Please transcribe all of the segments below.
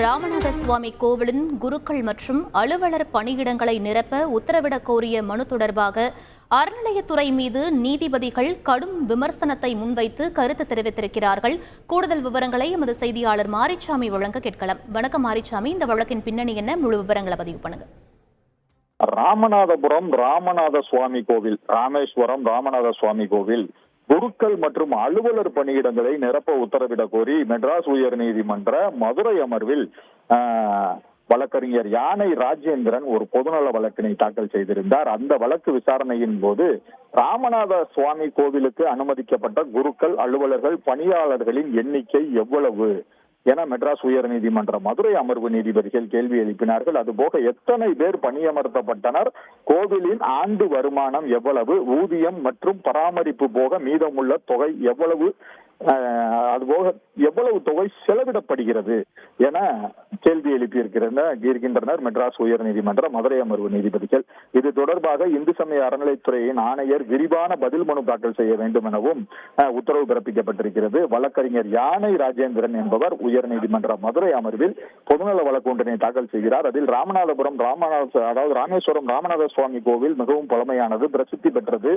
ராமநாத சுவாமி கோவிலின் குருக்கள் மற்றும் அலுவலர் பணியிடங்களை நிரப்ப உத்தரவிடக் கோரிய மனு தொடர்பாக அறநிலையத்துறை மீது நீதிபதிகள் கடும் விமர்சனத்தை முன்வைத்து கருத்து தெரிவித்திருக்கிறார்கள். கூடுதல் விவரங்களை எமது செய்தியாளர் மாரிச்சாமி வழங்க கேட்கலாம். வணக்கம் மாரிச்சாமி, இந்த வழக்கின் பின்னணி என்ன? முழு விவரங்களை பதிவு பண்ணுங்க. ராமநாதபுரம் ராமநாத சுவாமி கோவில், ராமேஸ்வரம் ராமநாத சுவாமி கோவில் குருக்கள் மற்றும் அலுவலர் பணியிடங்களை நிரப்ப உத்தரவிட கோரி மெட்ராஸ் உயர் நீதிமன்ற மதுரை அமர்வில் வழக்கறிஞர் யானை ராஜேந்திரன் ஒரு பொதுநல வழக்கினை தாக்கல் செய்திருந்தார். அந்த வழக்கு விசாரணையின் போது ராமநாத சுவாமி கோவிலுக்கு அனுமதிக்கப்பட்ட குருக்கள், அலுவலர்கள், பணியாளர்களின் எண்ணிக்கை எவ்வளவு என மெட்ராஸ் உயர் நீதிமன்ற மதுரை அமர்வு நீதிபதிகள் கேள்வி எழுப்பினார்கள். அதுபோக எத்தனை பேர் பணியமர்த்தப்பட்டனர், கோவிலின் ஆண்டு வருமானம் எவ்வளவு, ஊதியம் மற்றும் பராமரிப்பு போக மீதமுள்ள தொகை எவ்வளவு, அதுபோக எவ்வளவு தொகை செலவிடப்படுகிறது என கேள்வி எழுப்பியிருக்கின்றனர் மெட்ராஸ் உயர் நீதிமன்ற மதுரை அமர்வு நீதிபதிகள். இது தொடர்பாக இந்து சமய அறநிலைத்துறையின் ஆணையர் விரிவான பதில் மனு தாக்கல் செய்ய வேண்டும் எனவும் உத்தரவு பிறப்பிக்கப்பட்டிருக்கிறது. வழக்கறிஞர் யானை ராஜேந்திரன் என்பவர் உயர் நீதிமன்ற மதுரை அமர்வில் பொதுநல வழக்கு ஒன்றினை தாக்கல் செய்கிறார். அதில் ராமநாதபுரம் ராமேஸ்வரம் ராமநாத சுவாமி கோவில் மிகவும் பழமையானது, பிரசித்தி பெற்றது.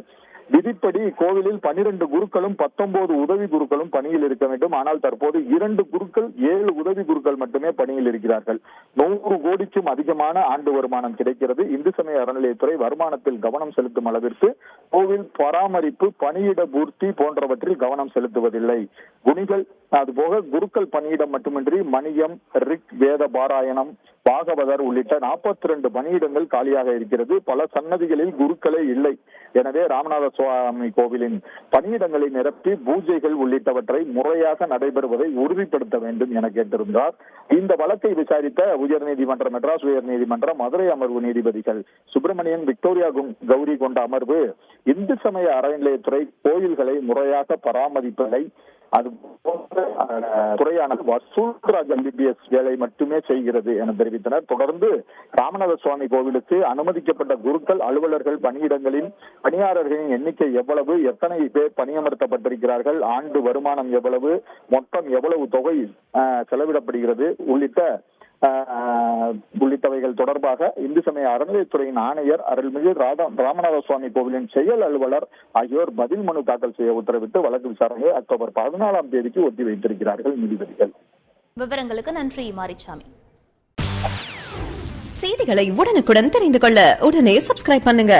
விதிப்படி கோவிலில் 12 குருக்களும் 19 உதவி குருக்களும் பணியில் இருக்க வேண்டும். ஆனால் தற்போது 2 குருக்கள் 7 உதவி குருக்கள் மட்டுமே பணியில் இருக்கிறார்கள். 100 கோடிக்கும் அதிகமான ஆண்டு வருமானம் கிடைக்கிறது. இந்து சமய அறநிலையத்துறை வருமானத்தில் கவனம் செலுத்தும் அளவிற்கு கோவில் பராமரிப்பு, பணியிட பூர்த்தி போன்றவற்றில் கவனம் செலுத்துவதில்லை. குணிகள், அதுபோக குருக்கள் பணியிடம் மட்டுமின்றி மணியம், ரிக், வேத பாராயணம், பாகவதர் உள்ளிட்ட 42 பணியிடங்கள் காலியாக இருக்கிறது. பல சன்னதிகளில் குருக்களே இல்லை. எனவே ராமநாத சுவாமி கோவிலின் பணியிடங்களை நிரப்பி பூஜைகள் உள்ளிட்டவற்றை முறையாக நடைபெறுவதை உறுதிப்படுத்த வேண்டும் என கேட்டிருந்தார். இந்த வழக்கை விசாரித்த உயர்நீதிமன்ற மெட்ராஸ் உயர் நீதிமன்ற மதுரை அமர்வு நீதிபதிகள் சுப்பிரமணியன், விக்டோரியா கௌரி கொண்ட அமர்வு இந்து சமய அறநிலையத்துறை கோயில்களை முறையாக பராமரிப்பதை அது துறையானது வசூல்ராஜ் MBBS வேலை மட்டுமே செய்கிறது என தெரிவித்தனர். தொடர்ந்து ராமநாத சுவாமி கோவிலுக்கு அனுமதிக்கப்பட்ட குருக்கள், அலுவலர்கள் பணியிடங்களின் பணியாளர்களின் எண்ணிக்கை எவ்வளவு, எத்தனை பேர் பணியமர்த்தப்பட்டிருக்கிறார்கள், ஆண்டு வருமானம் எவ்வளவு, மொத்தம் எவ்வளவு தொகை செலவிடப்படுகிறது உள்ளிட்டவைகள் தொடர்பாக இந்து சமய அறநிலையத்துறையின் ஆணையர் அருள்மிகு ராமநாத சுவாமி கோவிலின் செயல் அலுவலர் ஆகியோர் பதில் மனு தாக்கல் செய்ய உத்தரவிட்டு வழக்கு விசாரணையை அக்டோபர் 14ஆம் தேதிக்கு ஒத்தி வைத்திருக்கிறார்கள் நீதிபதிகள். விவரங்களுக்கு நன்றி மாரிச்சாமி. செய்திகளை உடனுக்குடன் தெரிந்து கொள்ள உடனே சப்ஸ்கிரைப் பண்ணுங்க.